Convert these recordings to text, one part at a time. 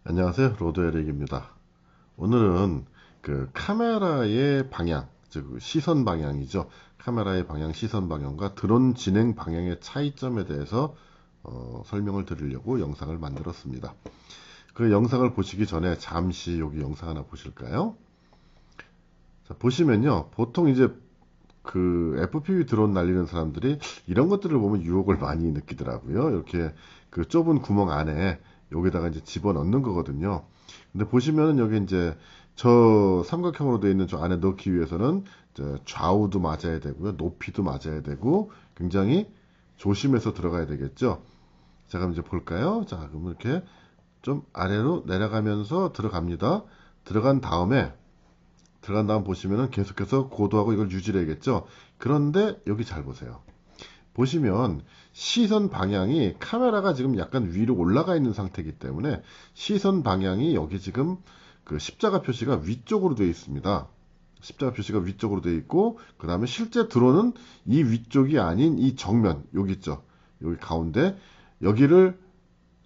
안녕하세요. 로드에릭입니다. 오늘은 그 카메라의 방향, 즉 시선 방향이죠. 카메라의 방향, 시선 방향과 드론 진행 방향의 차이점에 대해서 설명을 드리려고 영상을 만들었습니다. 그 영상을 보시기 전에 잠시 여기 영상 하나 보실까요? 자, 보시면요. 보통 이제 그 FPV 드론 날리는 사람들이 이런 것들을 보면 유혹을 많이 느끼더라고요. 이렇게 그 좁은 구멍 안에 여기다가 이제 집어넣는 거거든요. 근데 보시면은 여기 이제 저 삼각형으로 되어 있는 저 안에 넣기 위해서는 이제 좌우도 맞아야 되고요. 높이도 맞아야 되고 굉장히 조심해서 들어가야 되겠죠. 자, 그럼 이제 볼까요? 자, 그럼 이렇게 좀 아래로 내려가면서 들어갑니다. 들어간 다음 보시면은 계속해서 고도하고 이걸 유지를 해야겠죠. 그런데 여기 잘 보세요. 보시면 시선 방향이 카메라가 지금 약간 위로 올라가 있는 상태이기 때문에 시선 방향이 여기 지금 그 십자가 표시가 위쪽으로 되어 있습니다. 십자가 표시가 위쪽으로 되어 있고, 그 다음에 실제 드론은 이 위쪽이 아닌 이 정면, 여기 있죠. 여기 가운데, 여기를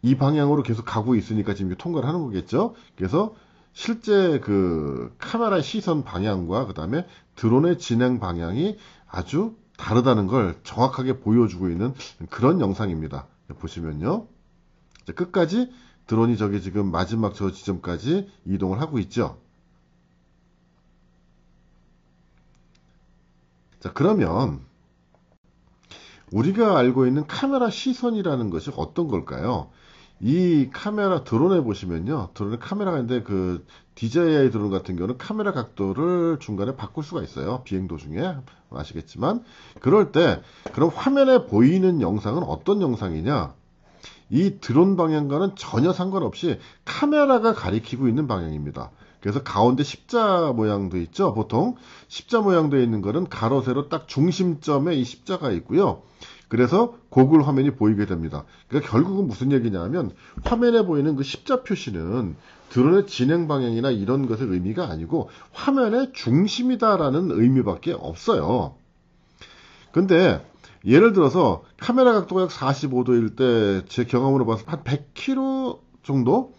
이 방향으로 계속 가고 있으니까 지금 통과를 하는 거겠죠. 그래서 실제 그 카메라의 시선 방향과 그 다음에 드론의 진행 방향이 아주 다르다는 걸 정확하게 보여주고 있는 그런 영상입니다. 보시면요. 끝까지 드론이 저기 지금 마지막 저 지점까지 이동을 하고 있죠. 자, 그러면 우리가 알고 있는 카메라 시선이라는 것이 어떤 걸까요? 이 카메라 드론에 보시면요. 드론에 카메라가 있는데 그 DJI 드론 같은 경우는 카메라 각도를 중간에 바꿀 수가 있어요. 비행 도중에 아시겠지만 그럴 때 그럼 화면에 보이는 영상은 어떤 영상이냐? 이 드론 방향과는 전혀 상관없이 카메라가 가리키고 있는 방향입니다. 그래서 가운데 십자 모양도 있죠. 보통 십자 모양되어 있는 거는 가로 세로 딱 중심점에 이 십자가 있고요. 그래서 고글 화면이 보이게 됩니다. 그러니까 결국은 무슨 얘기냐면 화면에 보이는 그 십자 표시는 드론의 진행 방향이나 이런 것의 의미가 아니고 화면의 중심이다라는 의미밖에 없어요. 근데 예를 들어서 카메라 각도가 약 45도일 때 제 경험으로 봐서 한 100km 정도?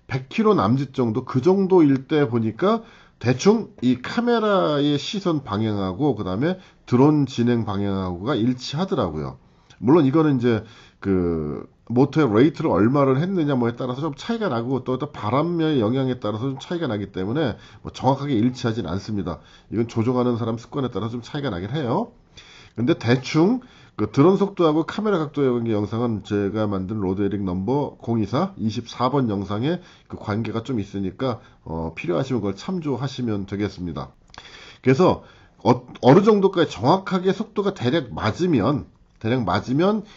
100km 남짓 정도? 그 정도일 때 보니까 대충 이 카메라의 시선 방향하고 그 다음에 드론 진행 방향하고가 일치하더라고요. 물론 이거는 이제 그 모터의 레이트를 얼마를 했느냐 뭐에 따라서 좀 차이가 나고 또 바람의 영향에 따라서 좀 차이가 나기 때문에 뭐 정확하게 일치하진 않습니다. 이건 조종하는 사람 습관에 따라서 좀 차이가 나긴 해요. 근데 대충 그 드론 속도하고 카메라 각도의 영상은 제가 만든 로드에릭 넘버 024 24번 영상에 그 관계가 좀 있으니까 필요하시면 그걸 참조하시면 되겠습니다. 그래서 어느 정도까지 정확하게 속도가 대략 맞으면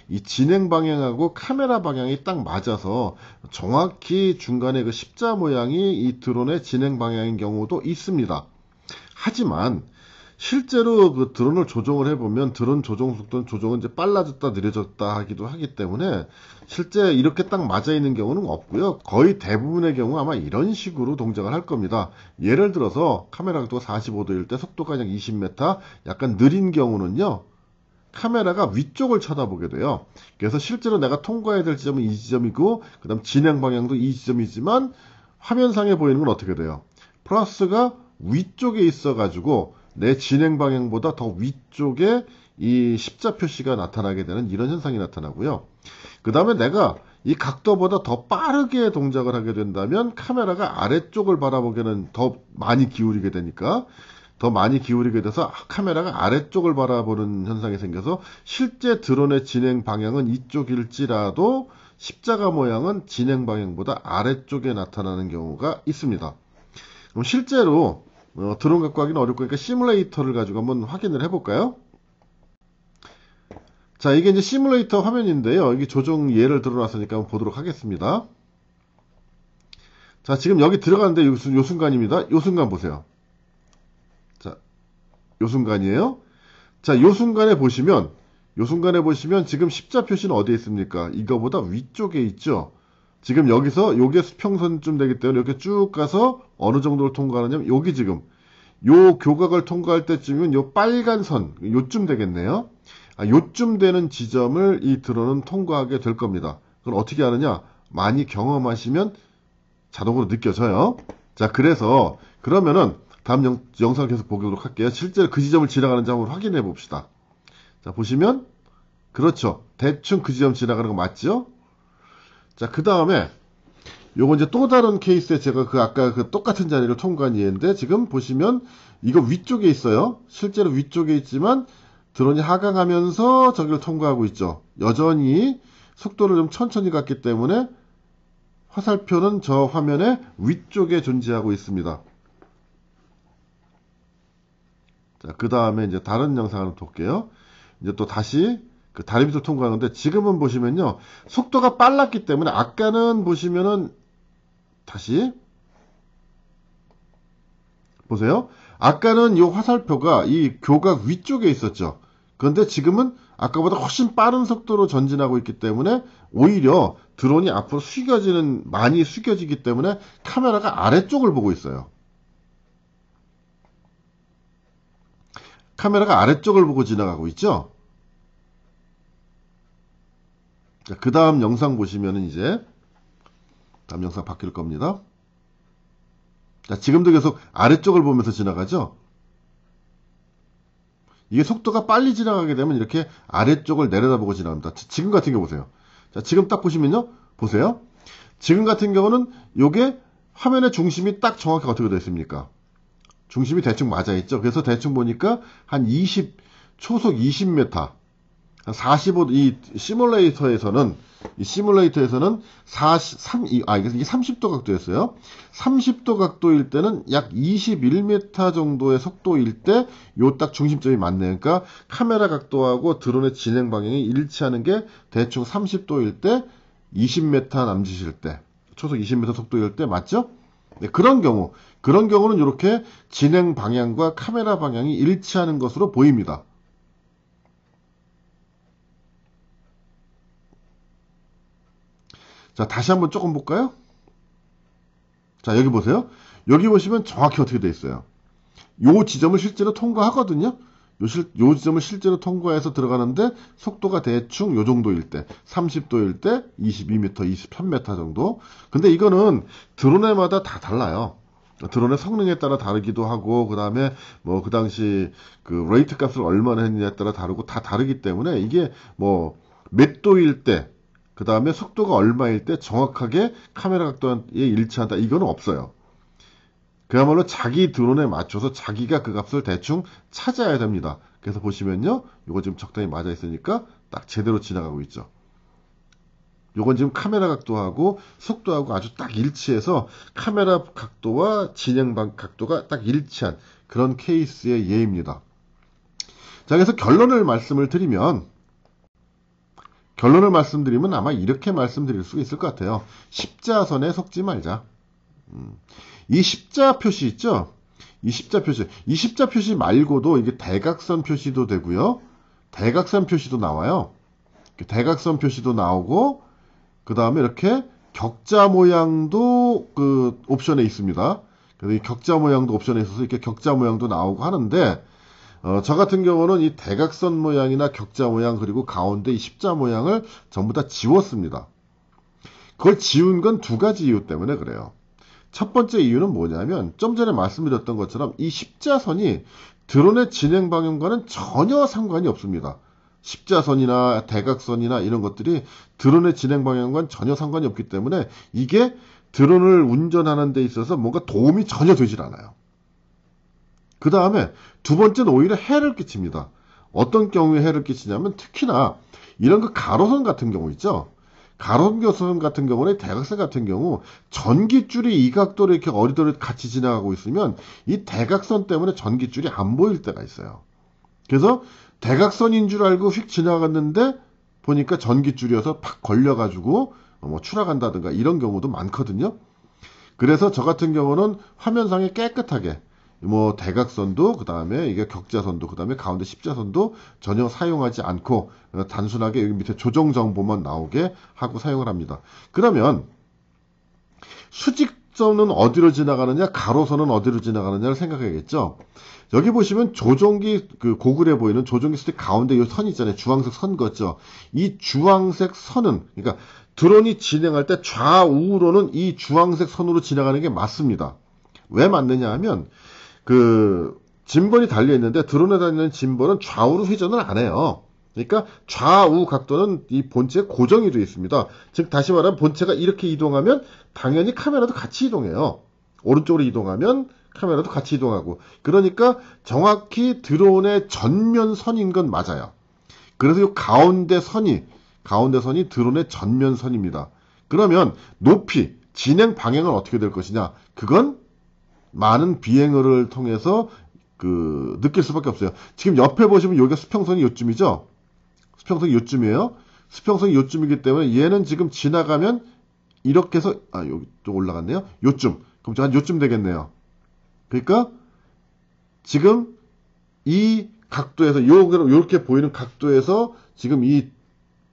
이 진행 방향하고 카메라 방향이 딱 맞아서 정확히 중간에 그 십자 모양이 이 드론의 진행 방향인 경우도 있습니다. 하지만 실제로 그 드론을 조종을 해보면 드론 조종 속도는 조종은 이제 빨라졌다 느려졌다 하기도 하기 때문에 실제 이렇게 딱 맞아 있는 경우는 없고요. 거의 대부분의 경우 아마 이런 식으로 동작을 할 겁니다. 예를 들어서 카메라 각도가 45도일 때 속도가 그냥 20m 약간 느린 경우는요. 카메라가 위쪽을 쳐다보게 돼요. 그래서 실제로 내가 통과해야 될 지점은 이 지점이고 그 다음 진행 방향도 이 지점이지만 화면상에 보이는 건 어떻게 돼요? 플러스가 위쪽에 있어 가지고 내 진행 방향보다 더 위쪽에 이 십자 표시가 나타나게 되는 이런 현상이 나타나고요. 그 다음에 내가 이 각도보다 더 빠르게 동작을 하게 된다면 카메라가 아래쪽을 바라보기에는 더 많이 기울이게 되니까 더 많이 기울이게 돼서 카메라가 아래쪽을 바라보는 현상이 생겨서 실제 드론의 진행 방향은 이쪽일지라도 십자가 모양은 진행 방향보다 아래쪽에 나타나는 경우가 있습니다. 그럼 실제로 드론 갖고 하기는 어렵고 그러니까 시뮬레이터를 가지고 한번 확인을 해볼까요? 자, 이게 이제 시뮬레이터 화면인데요. 이게 조종 예를 들어놨으니까 한번 보도록 하겠습니다. 자, 지금 여기 들어가는데 요 순간입니다. 요 순간 보세요. 자, 요 순간이에요. 자, 요 순간에 보시면 지금 십자 표시는 어디에 있습니까? 이거보다 위쪽에 있죠. 지금 여기서 요게 수평선쯤 되기 때문에 이렇게 쭉 가서 어느 정도를 통과하느냐면 여기 지금 요 교각을 통과할 때쯤이면 요 빨간 선 요쯤 되겠네요. 요쯤 되는 지점을 이 드론은 통과하게 될 겁니다. 그걸 어떻게 하느냐? 많이 경험하시면 자동으로 느껴져요. 자, 그래서 그러면은 다음 영상을 계속 보도록 할게요. 실제로 그 지점을 지나가는지 한번 확인해 봅시다. 자, 보시면 그렇죠. 대충 그 지점 지나가는 거 맞죠? 자, 그 다음에 요거 이제 또 다른 케이스에 제가 아까 그 똑같은 자리를 통과한 예인데, 지금 보시면 이거 위쪽에 있어요. 실제로 위쪽에 있지만 드론이 하강하면서 저기를 통과하고 있죠. 여전히 속도를 좀 천천히 갔기 때문에 화살표는 저 화면의 위쪽에 존재하고 있습니다. 자, 그 다음에 이제 다른 영상을 볼게요. 이제 또 다시 그 다리 밑을 통과하는데, 지금은 보시면요, 속도가 빨랐기 때문에 아까는 보시면은 다시 보세요. 아까는 이 화살표가 이 교각 위쪽에 있었죠. 그런데 지금은 아까보다 훨씬 빠른 속도로 전진하고 있기 때문에 오히려 드론이 앞으로 많이 숙여지기 때문에 카메라가 아래쪽을 보고 있어요. 카메라가 아래쪽을 보고 지나가고 있죠. 자, 그 다음 영상 보시면은 이제 다음 영상 바뀔 겁니다. 자, 지금도 계속 아래쪽을 보면서 지나가죠. 이게 속도가 빨리 지나가게 되면 이렇게 아래쪽을 내려다보고 지나갑니다. 지금 같은 경우 보세요. 자, 지금 딱 보시면요, 보세요. 지금 같은 경우는 요게 화면의 중심이 딱 정확히 어떻게 되어 있습니까? 중심이 대충 맞아 있죠. 그래서 대충 보니까 한 초속 20m, 한 45, 이게 시뮬레이터에서는 이게 30도 각도였어요. 30도 각도일 때는 약 21m 정도의 속도일 때 요 딱 중심점이 맞네요. 그러니까 카메라 각도하고 드론의 진행 방향이 일치하는 게 대충 30도일 때 20m 남짓일 때, 초속 20m 속도일 때 맞죠? 네, 그런 경우는 이렇게 진행 방향과 카메라 방향이 일치하는 것으로 보입니다. 자, 다시 한번 조금 볼까요? 자, 여기 보세요. 여기 보시면 정확히 어떻게 되어 있어요. 요 지점을 실제로 통과하거든요. 요 지점을 실제로 통과해서 들어가는데 속도가 대충 요 정도일 때, 30도일 때 22m, 23m 정도. 근데 이거는 드론에마다 다 달라요. 드론의 성능에 따라 다르기도 하고, 그 다음에 뭐 그 당시 그 레이트 값을 얼마나 했느냐에 따라 다르고 다 다르기 때문에 이게 뭐 몇 도일 때, 그 다음에 속도가 얼마일 때 정확하게 카메라 각도에 일치한다, 이거는 없어요. 그야말로 자기 드론에 맞춰서 자기가 그 값을 대충 찾아야 됩니다. 그래서 보시면요, 요거 지금 적당히 맞아 있으니까 딱 제대로 지나가고 있죠. 요건 지금 카메라 각도하고 속도하고 아주 딱 일치해서 카메라 각도와 진행 각도가 딱 일치한 그런 케이스의 예입니다. 자, 그래서 결론을 말씀드리면 아마 이렇게 말씀드릴 수 있을 것 같아요. 십자선에 속지 말자. 이 십자 표시 있죠? 이 십자 표시 말고도 이게 대각선 표시도 되고요. 대각선 표시도 나와요. 대각선 표시도 나오고, 그 다음에 이렇게 격자 모양도 그 옵션에 있습니다. 그래서 이 격자 모양도 옵션에 있어서 이렇게 격자 모양도 나오고 하는데, 저 같은 경우는 이 대각선 모양이나 격자 모양, 그리고 가운데 이 십자 모양을 전부 다 지웠습니다. 그걸 지운 건 두 가지 이유 때문에 그래요. 첫 번째 이유는 뭐냐면, 좀 전에 말씀드렸던 것처럼 이 십자선이 드론의 진행 방향과는 전혀 상관이 없습니다. 십자선이나 대각선이나 이런 것들이 드론의 진행 방향과는 전혀 상관이 없기 때문에 이게 드론을 운전하는 데 있어서 뭔가 도움이 전혀 되질 않아요. 그 다음에 두 번째는 오히려 해를 끼칩니다. 어떤 경우에 해를 끼치냐면, 특히나 이런 그 가로선 같은 경우 있죠. 가로선 같은 경우는, 대각선 같은 경우 전기줄이 이 각도로 이렇게 어리더리 같이 지나가고 있으면 이 대각선 때문에 전기줄이 안 보일 때가 있어요. 그래서 대각선인 줄 알고 휙 지나갔는데 보니까 전기줄이어서 팍 걸려가지고 뭐 추락한다든가 이런 경우도 많거든요. 그래서 저 같은 경우는 화면상에 깨끗하게 뭐 대각선도, 그 다음에 이게 격자선도, 그 다음에 가운데 십자선도 전혀 사용하지 않고 단순하게 여기 밑에 조정 정보만 나오게 하고 사용을 합니다. 그러면 수직선은 어디로 지나가느냐, 가로선은 어디로 지나가느냐를 생각해야겠죠. 여기 보시면 조종기, 그 고글에 보이는 조종기 스틱 가운데 이 선 있잖아요. 주황색 선 거죠. 이 주황색 선은, 그러니까 드론이 진행할 때 좌우로는 이 주황색 선으로 지나가는 게 맞습니다. 왜 맞느냐 하면 짐벌이 달려 있는데 드론에 달리는 짐벌은 좌우로 회전을 안 해요. 그러니까 좌우 각도는 이 본체에 고정이 되어 있습니다. 즉 다시 말하면 본체가 이렇게 이동하면 당연히 카메라도 같이 이동해요. 오른쪽으로 이동하면 카메라도 같이 이동하고, 그러니까 정확히 드론의 전면선인 건 맞아요. 그래서 이 가운데 선이 드론의 전면선입니다. 그러면 높이, 진행 방향은 어떻게 될 것이냐? 그건 많은 비행을 통해서 느낄 수밖에 없어요. 지금 옆에 보시면 여기가 수평선이 요쯤이죠? 수평선이 요쯤이에요. 수평선이 요쯤이기 때문에 얘는 지금 지나가면 이렇게 해서, 여기 좀 올라갔네요. 요쯤. 그럼 한 요쯤 되겠네요. 그러니까 지금 이 각도에서, 요렇게 보이는 각도에서 지금 이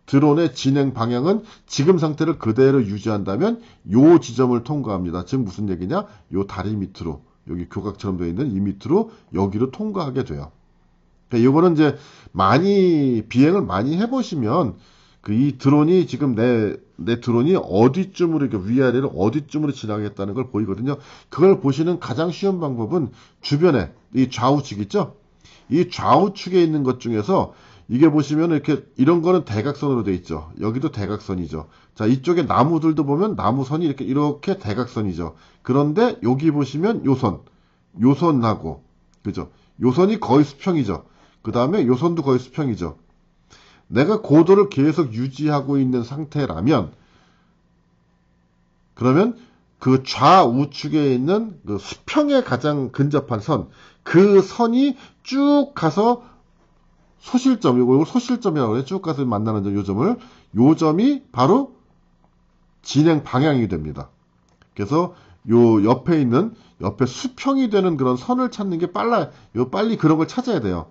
드론의 진행 방향은 지금 상태를 그대로 유지한다면 요 지점을 통과합니다. 즉 무슨 얘기냐? 요 다리 밑으로, 여기 교각처럼 되어 있는 이 밑으로 여기로 통과하게 돼요. 그러니까 이거는 이제 비행을 많이 해보시면 이 드론이 지금 내 드론이 어디쯤으로, 이렇게 위아래로 어디쯤으로 지나가겠다는 걸 보이거든요. 그걸 보시는 가장 쉬운 방법은 주변에 이 좌우측 있죠? 이 좌우측에 있는 것 중에서 이게 보시면 이렇게, 이런 거는 대각선으로 돼 있죠. 여기도 대각선이죠. 자, 이쪽에 나무들도 보면 나무선이 이렇게 대각선이죠. 그런데 여기 보시면 요선하고, 그죠? 요선이 거의 수평이죠. 그 다음에 요선도 거의 수평이죠. 내가 고도를 계속 유지하고 있는 상태라면, 그러면 그 좌우측에 있는 그 수평에 가장 근접한 선, 그 선이 쭉 가서 소실점, 이걸 소실점이라고 해요. 쭉 가서 만나는 요 점이 바로 진행 방향이 됩니다. 그래서 요 옆에 수평이 되는 그런 선을 찾는 게 빨리 그런 걸 찾아야 돼요.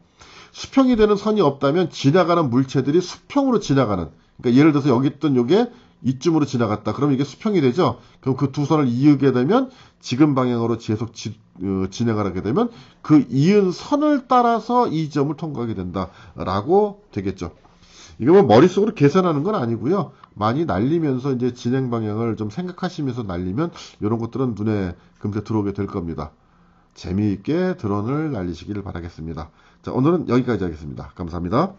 수평이 되는 선이 없다면 지나가는 물체들이 수평으로 지나가는, 그러니까 예를 들어서 여기 있던 요게 이쯤으로 지나갔다. 그러면 이게 수평이 되죠. 그럼 그 두 선을 이으게 되면 지금 방향으로 계속 진행을 하게 되면 그 이은 선을 따라서 이 점을 통과하게 된다라고 되겠죠. 이거 뭐 머릿속으로 계산하는 건 아니고요. 많이 날리면서 이제 진행 방향을 좀 생각하시면서 날리면 이런 것들은 눈에 금세 들어오게 될 겁니다. 재미있게 드론을 날리시기를 바라겠습니다. 자, 오늘은 여기까지 하겠습니다. 감사합니다.